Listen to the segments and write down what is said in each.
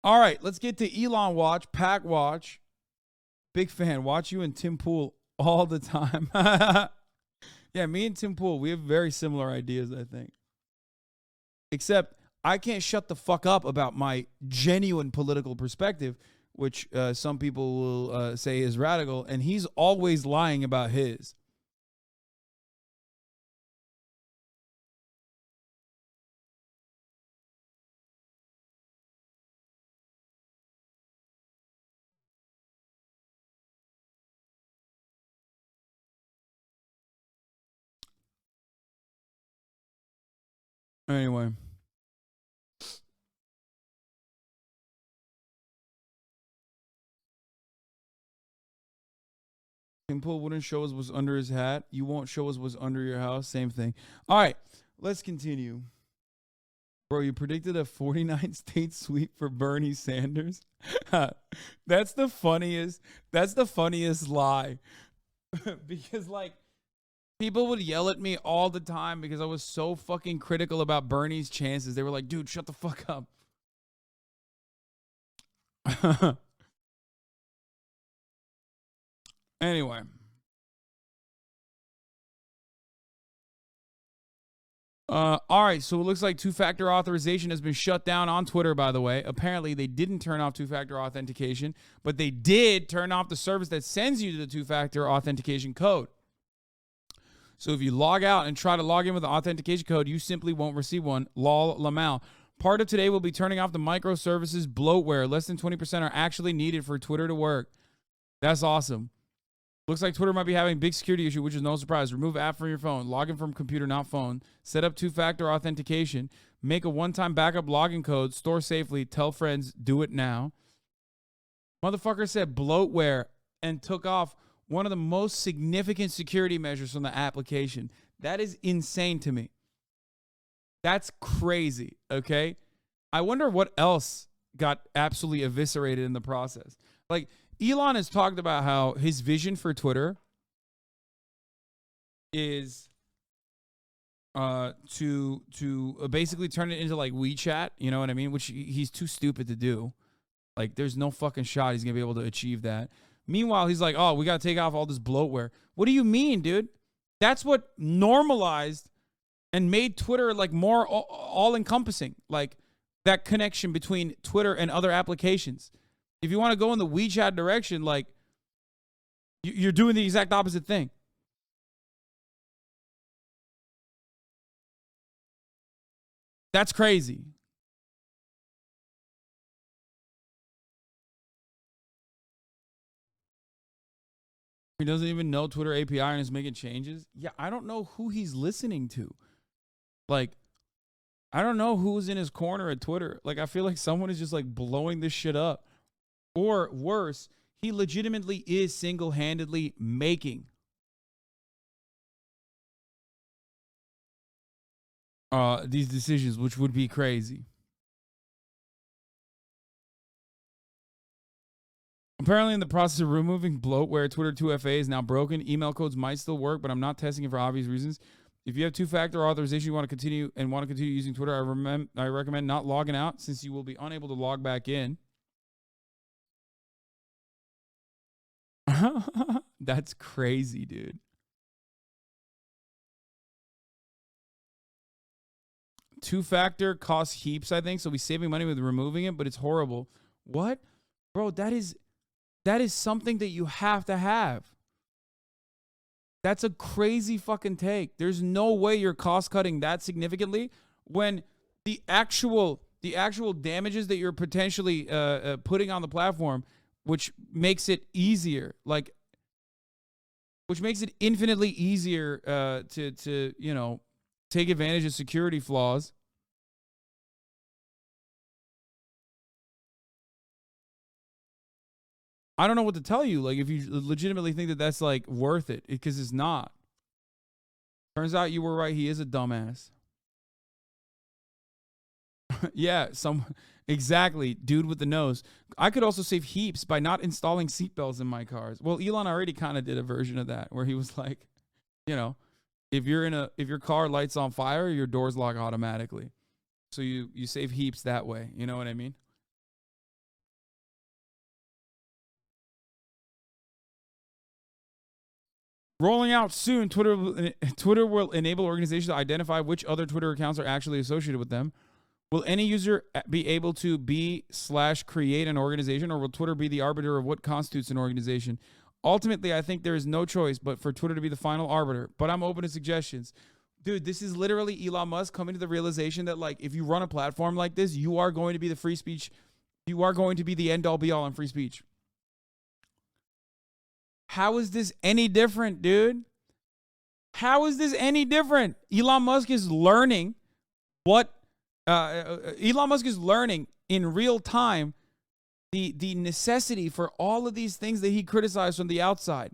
All right, let's get to Elon Watch, Pack Watch. Big fan. Watch you and Tim Pool all the time. Yeah, me and Tim Pool, we have very similar ideas, I think. Except I can't shut the fuck up about my genuine political perspective, which some people will say is radical, and he's always lying about his. Anyway. Tim Pool wouldn't show us what's under his hat. You won't show us what's under your house. Same thing. All right, let's continue. Bro, you predicted a 49 state sweep for Bernie Sanders. That's the funniest. That's the funniest lie. Because like people would yell at me all the time because I was so fucking critical about Bernie's chances. They were like, "Dude, shut the fuck up." Anyway. All right, so it looks like two-factor authorization has been shut down on Twitter, by the way. Apparently, they didn't turn off two-factor authentication, but they did turn off the service that sends you the two-factor authentication code. So if you log out and try to log in with the authentication code, you simply won't receive one. Lol Lamal. Part of today will be turning off the microservices bloatware. Less than 20% are actually needed for Twitter to work. That's awesome. Looks like Twitter might be having a big security issue, which is no surprise. Remove app from your phone. Log in from computer, not phone. Set up two-factor authentication. Make a one-time backup login code. Store safely. Tell friends. Do it now. Motherfucker said bloatware and took off one of the most significant security measures from the application. That is insane to me. That's crazy, okay? I wonder what else got absolutely eviscerated in the process. Like, Elon has talked about how his vision for Twitter is to basically turn it into like WeChat, you know what I mean? Which he's too stupid to do. Like, there's no fucking shot he's gonna be able to achieve that. Meanwhile, he's like, oh, we gotta take off all this bloatware. What do you mean, dude? That's what normalized and made Twitter like more all-encompassing. Like that connection between Twitter and other applications. If you want to go in the WeChat direction, like you're doing the exact opposite thing. That's crazy. He doesn't even know Twitter API and is making changes. Yeah, I don't know who he's listening to. Like, I don't know who's in his corner at Twitter. Like, I feel like someone is just like blowing this shit up. Or worse, he legitimately is single-handedly making these decisions, which would be crazy. Apparently, in the process of removing bloatware, Twitter 2FA is now broken. Email codes might still work, but I'm not testing it for obvious reasons. If you have two-factor authorization, you want to continue using Twitter, I recommend not logging out since you will be unable to log back in. That's crazy, dude. Two-factor costs heaps, I think, so we're saving money with removing it, but it's horrible. What? Bro, that is something that you have to have. That's a crazy fucking take. There's no way you're cost cutting that significantly when the actual damages that you're potentially putting on the platform, which makes it easier, which makes it infinitely easier to take advantage of security flaws. I don't know what to tell you. Like, if you legitimately think that that's like worth it, because it's not. Turns out you were right. He is a dumbass. Yeah, exactly, dude with the nose. I could also save heaps by not installing seatbelts in my cars. Well, Elon already kind of did a version of that where he was like, if your car lights on fire, your doors lock automatically. So you save heaps that way. You know what I mean? Rolling out soon, Twitter will enable organizations to identify which other Twitter accounts are actually associated with them. Will any user be able to be/create an organization, or will Twitter be the arbiter of what constitutes an organization? Ultimately, I think there is no choice but for Twitter to be the final arbiter, but I'm open to suggestions. Dude, this is literally Elon Musk coming to the realization that, like, if you run a platform like this, you are going to be the free speech. You are going to be the end-all be-all on free speech. How is this any different, dude? How is this any different? Elon Musk is learning what Elon Musk is learning in real time the necessity for all of these things that he criticized from the outside.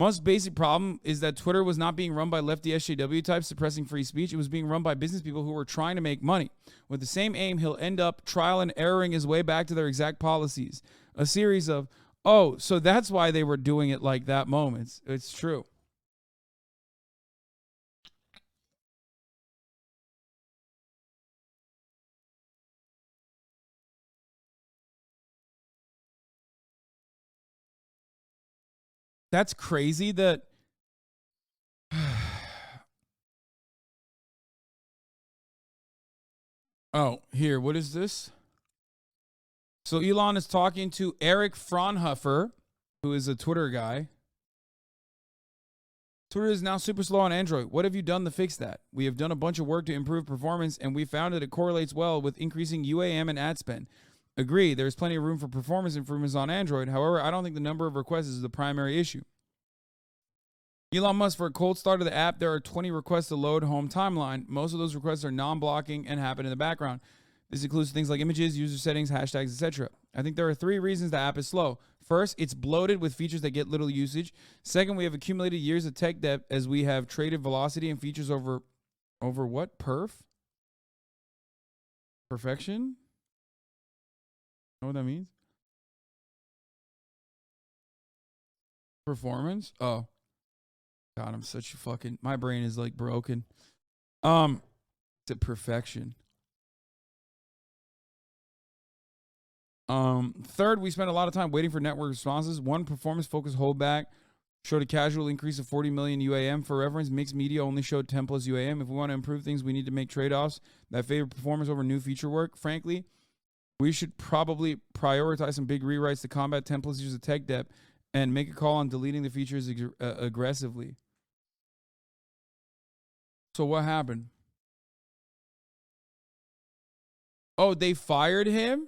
Musk's basic problem is that Twitter was not being run by lefty SJW types suppressing free speech. It was being run by business people who were trying to make money. With the same aim, he'll end up trial and erroring his way back to their exact policies. A series of, oh, so that's why they were doing it like that moments. It's true. That's crazy that oh, here, what is this? So Elon is talking to Eric Fraunhofer, who is a Twitter guy. Twitter is now super slow on Android. What have you done to fix that? We have done a bunch of work to improve performance, and we found that it correlates well with increasing UAM and ad spend. Agree, there's plenty of room for performance improvements on Android. However, I don't think the number of requests is the primary issue. Elon Musk, for a cold start of the app, there are 20 requests to load home timeline. Most of those requests are non-blocking and happen in the background. This includes things like images, user settings, hashtags, etc. I think there are 3 reasons the app is slow. First, it's bloated with features that get little usage. Second, we have accumulated years of tech debt as we have traded velocity and features over what? Perfection? Know what that means? Performance? Oh. God, I'm such a fucking, my brain is like broken. To perfection. Third, we spent a lot of time waiting for network responses. One performance focused holdback showed a casual increase of 40 million UAM. For reference, mixed media only showed 10 plus UAM. If we want to improve things, we need to make trade-offs that favor performance over new feature work. Frankly, we should probably prioritize some big rewrites to combat 10 plus years of tech debt and make a call on deleting the features aggressively. So what happened? Oh, they fired him?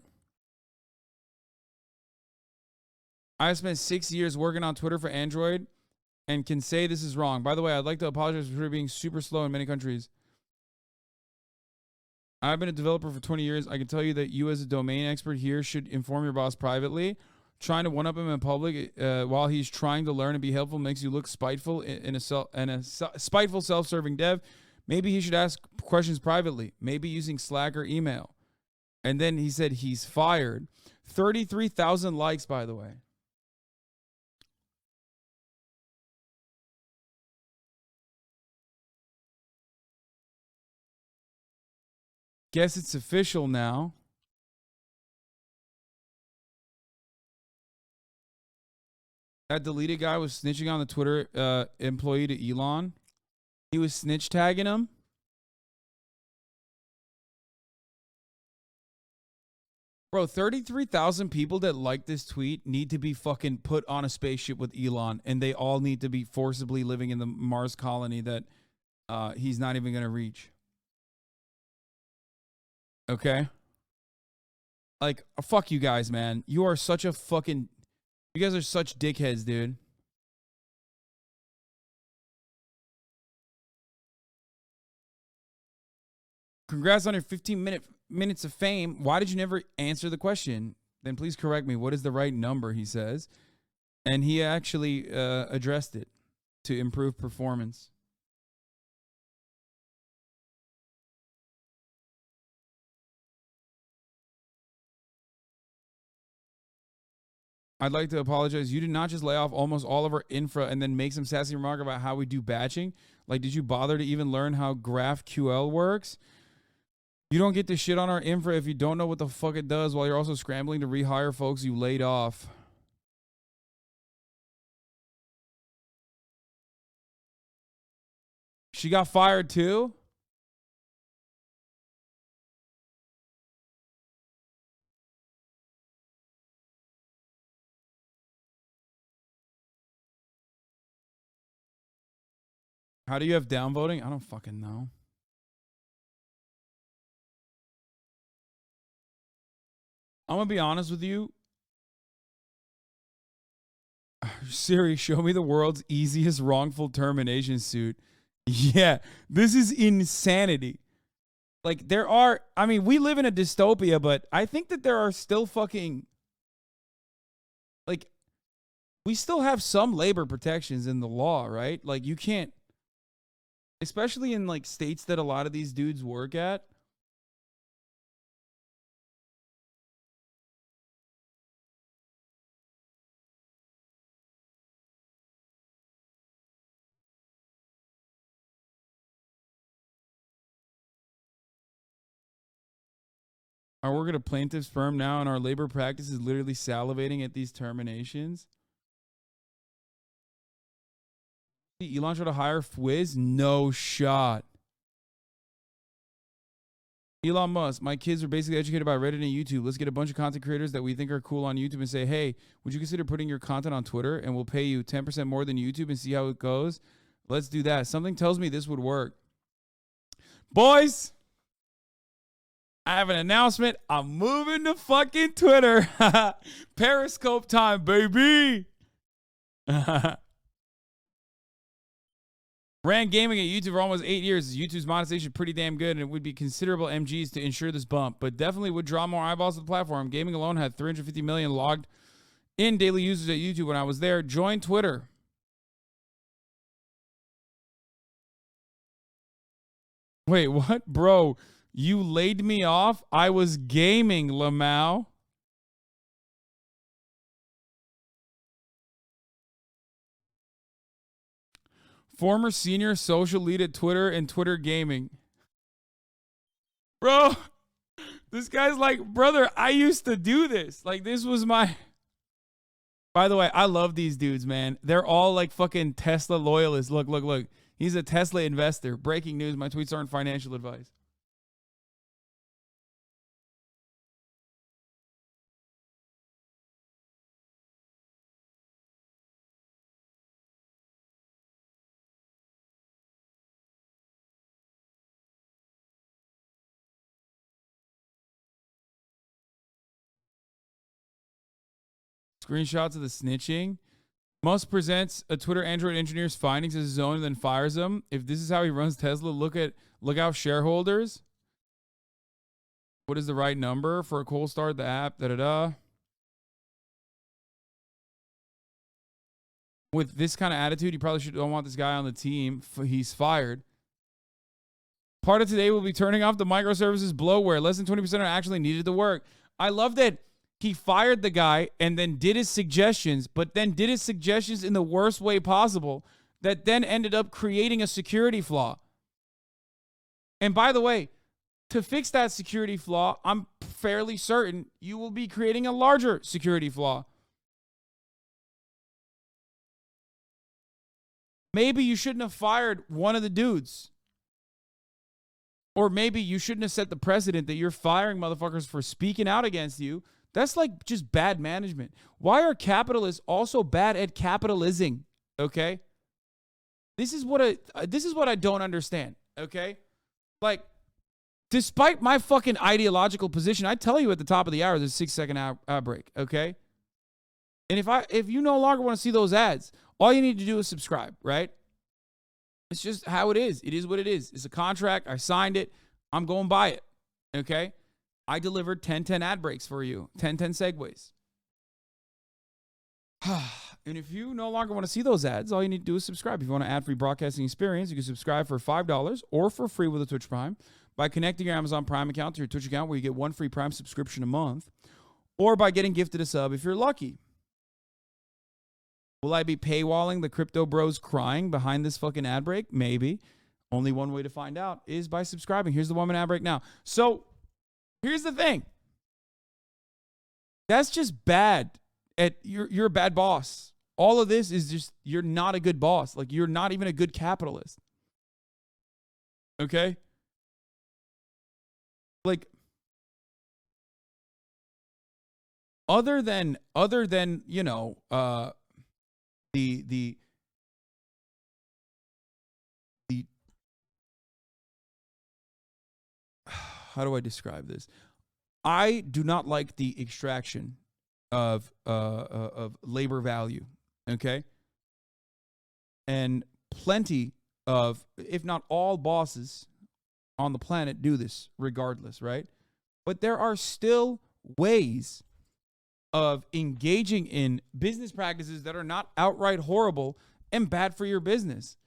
I spent 6 years working on Twitter for Android and can say this is wrong. By the way, I'd like to apologize for Twitter being super slow in many countries. I've been a developer for 20 years. I can tell you that you as a domain expert here should inform your boss privately. Trying to one-up him in public while he's trying to learn and be helpful makes you look spiteful in a spiteful self-serving dev. Maybe he should ask questions privately, maybe using Slack or email. And then he said he's fired. 33,000 likes, by the way. Guess it's official now. That deleted guy was snitching on the Twitter employee to Elon. He was snitch tagging him. Bro, 33,000 people that like this tweet need to be fucking put on a spaceship with Elon, and they all need to be forcibly living in the Mars colony that he's not even going to reach. Okay? Like, fuck you guys, man. You are such a fucking... You guys are such dickheads, dude. Congrats on your 15 minutes of fame. Why did you never answer the question? Then please correct me. What is the right number, he says. And he actually addressed it to improve performance. I'd like to apologize. You did not just lay off almost all of our infra and then make some sassy remark about how we do batching. Like, did you bother to even learn how GraphQL works? You don't get to shit on our infra if you don't know what the fuck it does while you're also scrambling to rehire folks you laid off. She got fired too? How do you have downvoting? I don't fucking know. I'm going to be honest with you. Siri, show me the world's easiest wrongful termination suit. Yeah, this is insanity. Like, there are, I mean, we live in a dystopia, but I think that there are still fucking, like, we still have some labor protections in the law, right? Like, you can't, especially in, like, states that a lot of these dudes work at. I work at a plaintiff's firm now, and our labor practice is literally salivating at these terminations. Elon tried to hire Fwiz? No shot. Elon Musk, my kids are basically educated by Reddit and YouTube. Let's get a bunch of content creators that we think are cool on YouTube and say, hey, would you consider putting your content on Twitter and we'll pay you 10% more than YouTube and see how it goes? Let's do that. Something tells me this would work. Boys, I have an announcement. I'm moving to fucking Twitter. Periscope time, baby. Ran gaming at YouTube for almost 8 years. YouTube's monetization is pretty damn good, and it would be considerable MGs to ensure this bump, but definitely would draw more eyeballs to the platform. Gaming alone had 350 million logged in daily users at YouTube when I was there. Join Twitter. Wait, what? Bro, you laid me off? I was gaming, Lamau. Former senior social lead at Twitter and Twitter gaming. Bro, this guy's like, brother, I used to do this. Like, this was my... By the way, I love these dudes, man. They're all like fucking Tesla loyalists. Look, look, look. He's a Tesla investor. Breaking news, my tweets aren't financial advice. Screenshots of the snitching. Musk presents a Twitter Android engineer's findings as his own and then fires them. If this is how he runs Tesla, look out shareholders. What is the right number for a cold start the app? With this kind of attitude, you probably don't want this guy on the team. He's fired. Part of today will be turning off the microservices bloatware. Less than 20% are actually needed to work. I love that he fired the guy and then did his suggestions, but then did his suggestions in the worst way possible that then ended up creating a security flaw. And by the way, to fix that security flaw, I'm fairly certain you will be creating a larger security flaw. Maybe you shouldn't have fired one of the dudes. Or maybe you shouldn't have set the precedent that you're firing motherfuckers for speaking out against you. That's like just bad management. Why are capitalists also bad at capitalizing? Okay? This is what I don't understand, okay? Like, despite my fucking ideological position, I tell you at the top of the hour there's a 6-second ad break, okay? And if you no longer want to see those ads, all you need to do is subscribe, right? It's just how it is. It is what it is. It's a contract. I signed it. I'm going by it, okay? I delivered 10-10 ad breaks for you, 10-10 segues. And if you no longer want to see those ads, all you need to do is subscribe. If you want an ad-free broadcasting experience, you can subscribe for $5 or for free with a Twitch Prime by connecting your Amazon Prime account to your Twitch account where you get one free Prime subscription a month, or by getting gifted a sub if you're lucky. Will I be paywalling the crypto bros crying behind this fucking ad break? Maybe. Only one way to find out is by subscribing. Here's the 1-minute ad break now. So here's the thing. That's just bad. You're a bad boss. All of this is just, you're not a good boss. Like, you're not even a good capitalist. Okay? Like, other than you know, the how do I describe this? I do not like the extraction of labor value. Okay, and plenty of, if not all, bosses on the planet do this regardless, right? But there are still ways of engaging in business practices that are not outright horrible and bad for your business.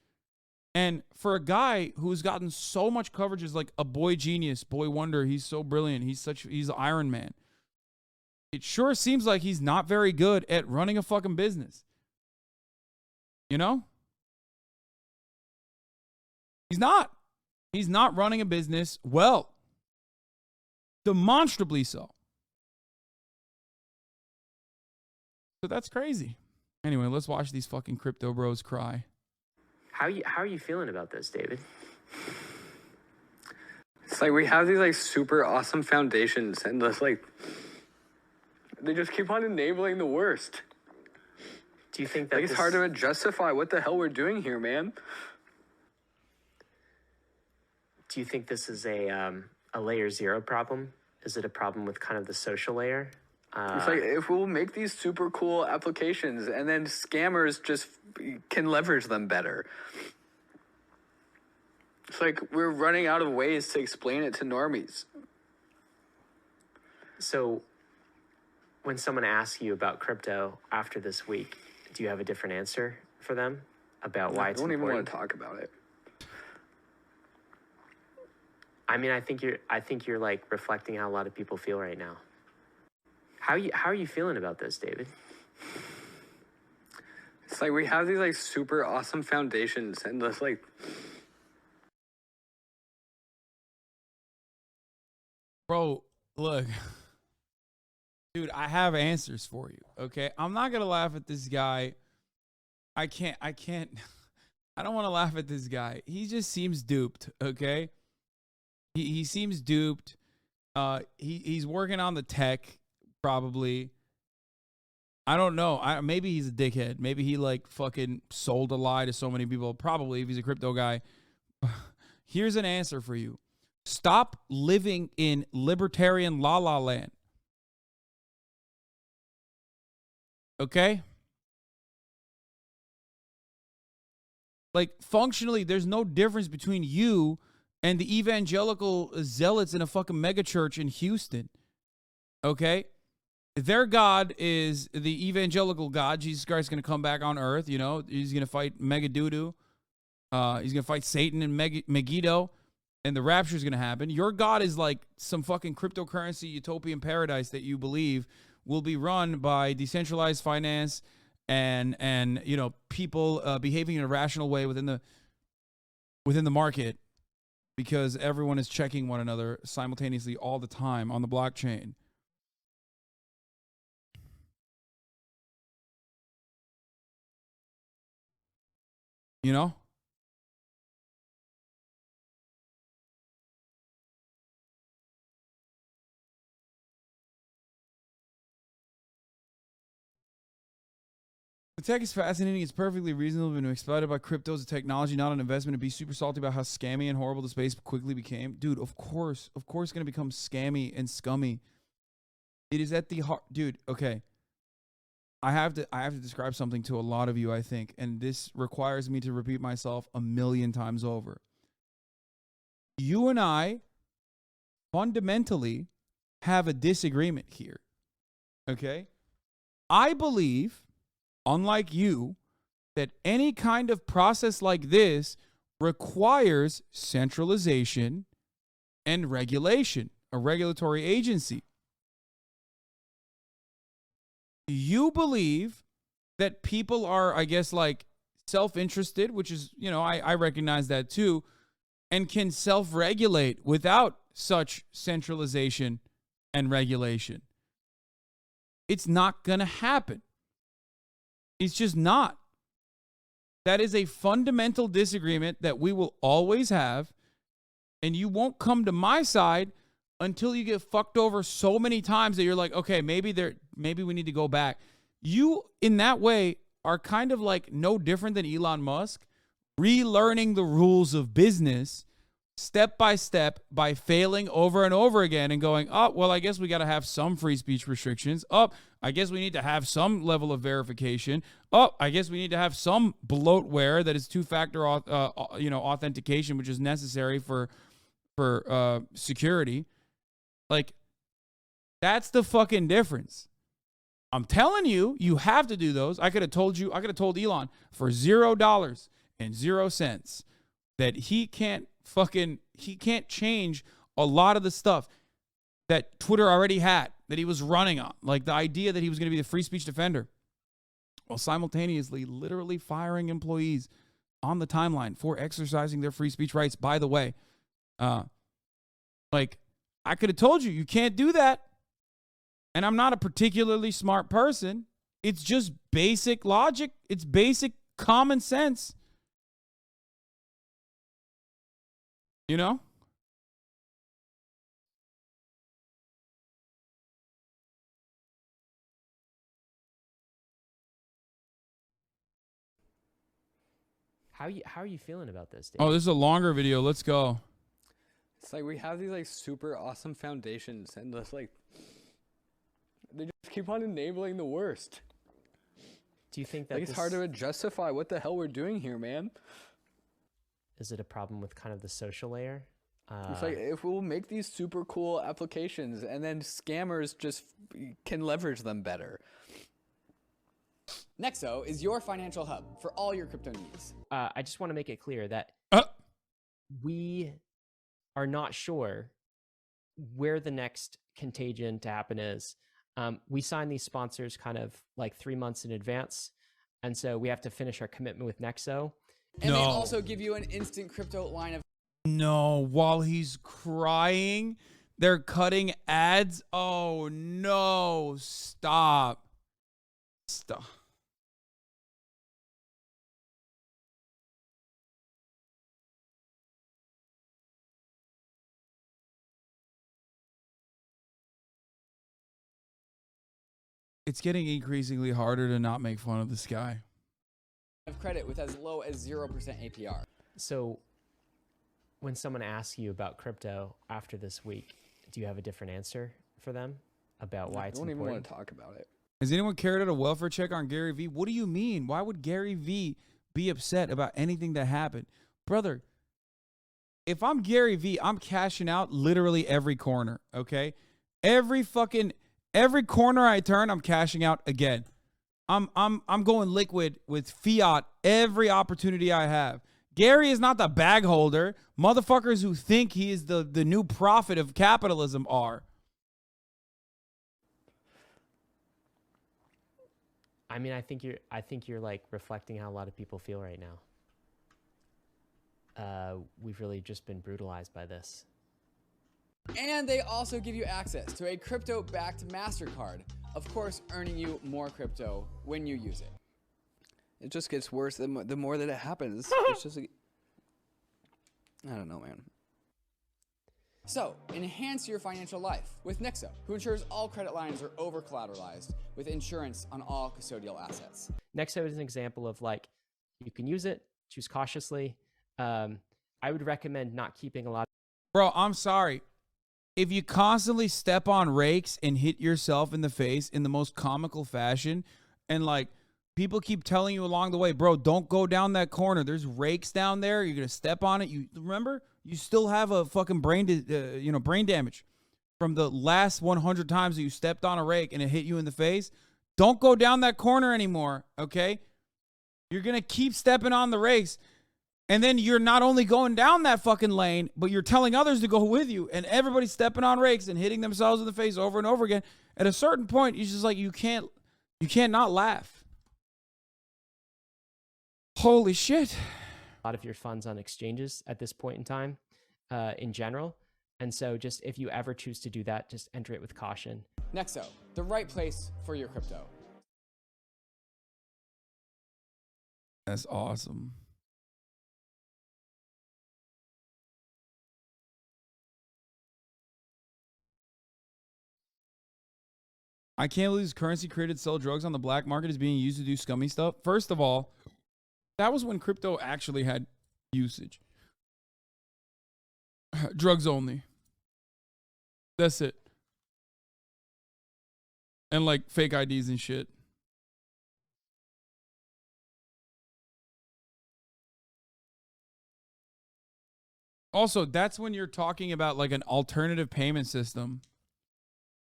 And for a guy who's gotten so much coverage as like a boy genius, boy wonder, he's so brilliant, he's Iron Man. It sure seems like he's not very good at running a fucking business. You know? He's not. He's not running a business well. Demonstrably so. So that's crazy. Anyway, let's watch these fucking crypto bros cry. How are you feeling about this, David? It's like we have these like super awesome foundations, and just like they just keep on enabling the worst. Do you think that like it's hard to justify what the hell we're doing here, man? Do you think this is a layer 0 problem? Is it a problem with kind of the social layer? It's like if we'll make these super cool applications and then scammers just can leverage them better. It's like we're running out of ways to explain it to normies. So when someone asks you about crypto after this week, do you have a different answer for them about why it's important? I don't even want to talk about it. I mean, I think you're like reflecting how a lot of people feel right now. How are you feeling about this, David? It's like we have these like super awesome foundations, and just like bro, look. Dude, I have answers for you, okay? I'm not going to laugh at this guy. I can't I don't want to laugh at this guy. He just seems duped, okay? He seems duped. He's working on the tech, probably. I don't know. Maybe he's a dickhead. Maybe he like fucking sold a lie to so many people. Probably, if he's a crypto guy. Here's an answer for you. Stop living in libertarian la la land. Okay? Like, functionally, there's no difference between you and the evangelical zealots in a fucking megachurch in Houston. Okay? Their God is the evangelical God. Jesus Christ is going to come back on earth, you know. He's going to fight Megadoodoo. He's going to fight Satan and Megiddo. And the rapture is going to happen. Your God is like some fucking cryptocurrency utopian paradise that you believe will be run by decentralized finance and you know, people behaving in a rational way within the market, because everyone is checking one another simultaneously all the time on the blockchain. You know? The tech is fascinating. It's perfectly reasonable and excited by crypto as a technology, not an investment, and be super salty about how scammy and horrible the space quickly became. Dude, of course it's going to become scammy and scummy. It is at the heart. Dude, okay. I have to describe something to a lot of you, I think, and this requires me to repeat myself 1,000,000 times over. You and I fundamentally have a disagreement here. Okay? I believe, unlike you, that any kind of process like this requires centralization and regulation, a regulatory agency. You believe that people are, I guess, like self-interested, which is, you know, I recognize that too, and can self-regulate without such centralization and regulation. It's not going to happen. It's just not. That is a fundamental disagreement that we will always have. And you won't come to my side until you get fucked over so many times that you're like, okay, maybe we need to go back. You, in that way, are kind of like no different than Elon Musk, relearning the rules of business step by step by failing over and over again and going, oh, well, I guess we got to have some free speech restrictions. Oh, I guess we need to have some level of verification. Oh, I guess we need to have some bloatware that is two-factor authentication, which is necessary for security. Like, that's the fucking difference. I'm telling you, you have to do those. I could have told Elon for $0.00 that he can't change a lot of the stuff that Twitter already had, that he was running on. Like the idea that he was going to be the free speech defender, while simultaneously literally firing employees on the timeline for exercising their free speech rights. By the way, like, I could have told you can't do that. And I'm not a particularly smart person. It's just basic logic. It's basic common sense. You know? How are you feeling about this, Dave? Oh, this is a longer video. Let's go. It's like we have these like super awesome foundations, and just like they just keep on enabling the worst. Do you think that like it's hard to justify what the hell we're doing here, man? Is it a problem with kind of the social layer? It's like if we'll make these super cool applications, and then scammers just can leverage them better. Nexo is your financial hub for all your crypto needs. I just want to make it clear that we are not sure where the next contagion to happen is. We sign these sponsors kind of like 3 months in advance. And so we have to finish our commitment with Nexo. And they also give you an instant crypto line of... No, while he's crying, they're cutting ads. Oh, no. Stop. It's getting increasingly harder to not make fun of this guy. Of credit with as low as 0% APR. So when someone asks you about crypto after this week, do you have a different answer for them about why it's important? I don't even want to talk about it. Has anyone carried out a welfare check on Gary Vee? What do you mean? Why would Gary Vee be upset about anything that happened? Brother, if I'm Gary Vee, I'm cashing out literally every corner, okay? Every corner I turn, I'm cashing out again. I'm going liquid with fiat every opportunity I have. Gary is not the bag holder. Motherfuckers who think he is the new prophet of capitalism are. I mean, I think you're like reflecting how a lot of people feel right now. We've really just been brutalized by this. And they also give you access to a crypto-backed MasterCard. Of course, earning you more crypto when you use it. It just gets worse the more that it happens. It's just like, I don't know, man. So, enhance your financial life with Nexo, who ensures all credit lines are over-collateralized with insurance on all custodial assets. Nexo is an example of like, you can use it, choose cautiously. I would recommend not keeping a lot. Bro, I'm sorry. If you constantly step on rakes and hit yourself in the face in the most comical fashion, and like people keep telling you along the way, bro, don't go down that corner. There's rakes down there. You're gonna step on it. You remember? You still have a fucking brain damage from the last 100 times that you stepped on a rake and it hit you in the face. Don't go down that corner anymore. Okay? You're gonna keep stepping on the rakes. And then you're not only going down that fucking lane, but you're telling others to go with you. And everybody's stepping on rakes and hitting themselves in the face over and over again. At a certain point, it's just like you can't not laugh. Holy shit. A lot of your funds on exchanges at this point in time, in general. And so just if you ever choose to do that, just enter it with caution. Nexo, the right place for your crypto. That's awesome. I can't believe this currency created to sell drugs on the black market is being used to do scummy stuff. First of all, that was when crypto actually had usage. Drugs only. That's it. And like fake IDs and shit. Also, that's when you're talking about like an alternative payment system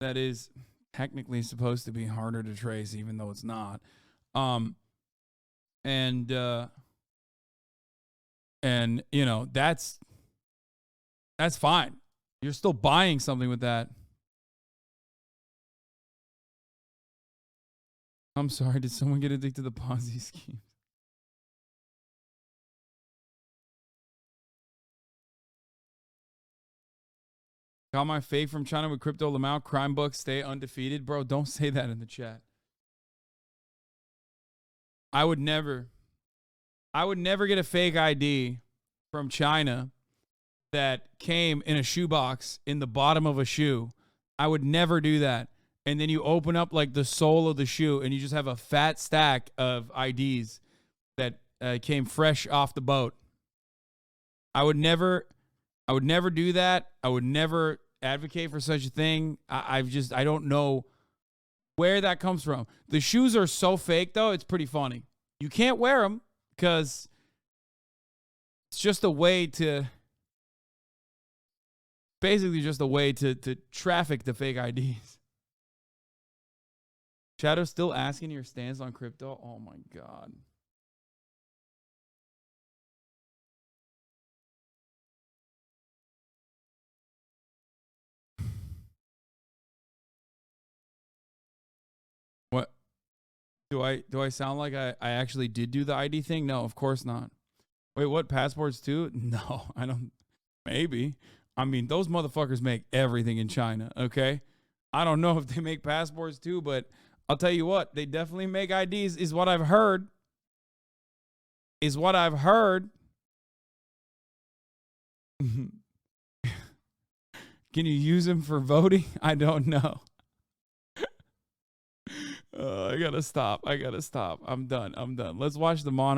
that is technically supposed to be harder to trace, even though it's not. And you know, that's fine. You're still buying something with that. I'm sorry, did someone get addicted to the Ponzi scheme? Got my fake from China with crypto Lamau. Crime books stay undefeated. Bro, don't say that in the chat. I would never get a fake ID from China that came in a shoebox in the bottom of a shoe. I would never do that. And then you open up like the sole of the shoe and you just have a fat stack of IDs that came fresh off the boat. I would never do that. I would never advocate for such a thing. I don't know where that comes from. The shoes are so fake, though, it's pretty funny. You can't wear them because it's just a way to, basically just a way to traffic the fake IDs. Shadow's still asking your stance on crypto. Oh, my God. What? Do I sound like I actually did do the ID thing? No, of course not. Wait, what? Passports too? No, I don't. Maybe. I mean, those motherfuckers make everything in China, okay? I don't know if they make passports too, but I'll tell you what, they definitely make IDs, is what I've heard. Is what I've heard. Can you use them for voting? I don't know. I gotta stop. I'm done. Let's watch the monitor.